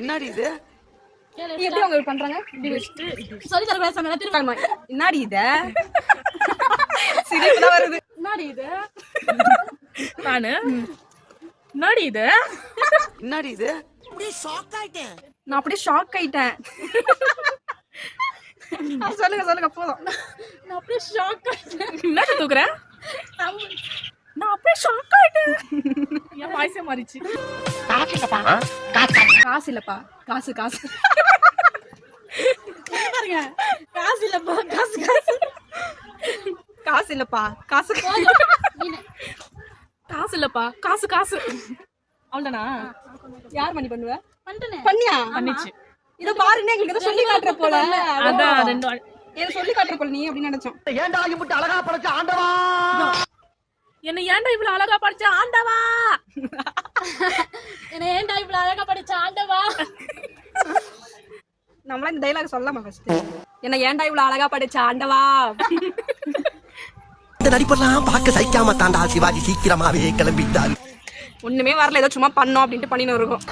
என்னடி இது? எப்படி அவங்க பண்றாங்க? சொல்லி தர பேசாம திரும்ப. என்னடி இது? சிரிப்பு தான் வருது. என்னடி இது? நானு என்னடி இது? என்னடி இது? நான் அப்படியே ஷாக் ஆயிட்டேன். சொல்லுங்க சொல்லுங்க போதும். நான் அப்படியே ஷாக் ஆயிட்டேன். என்ன தூக்குற? நான் அப்படியே ஷாக் ஆயிட்டேன். என் வாய்ஸே மாறிச்சு. காசு இல்லப்பா, காசு காசு பாருங்க. காசு இல்லப்பா, காசு காசு காசு இல்லப்பா, காசு காசு இல்லப்பா, காசு காசு. அவ்வளவுதானா? யார் மணி பண்ணுவ? பண்ணியா? பண்ணிச்சு. இத பாருங்க, எங்களுக்கு ஏதோ சொல்லி காட்டுற போல. அதான் ரெண்டு ஏதோ சொல்லி காட்டுற போல நீ அப்படின்னு நினைச்சோம். ஏன்டா இப்படி அழகா படைச்ச ஆண்டவா? என்ன ஏன்டா இவ்வளவு அழகா படிச்ச ஆண்டவா? என்ன ஏன்டா இவ்வளவு அழகா படிச்ச ஆண்டவா? நம்மள இந்த டைலாக் சொல்லலாமா ஃபர்ஸ்ட்? என்ன ஏன்டா இவ்வளவு அழகா படிச்ச ஆண்டவா? இந்த நடிப்பெல்லாம் பார்க்க சைக்காம தாண்டா சிவாஜி சீக்கிரமாவே கிளம்பிட்டாரு. ஒண்ணுமே வரல, ஏதோ சும்மா பண்ணோம் அப்படின்ட்டு பண்ணின்னு இருக்கோம்.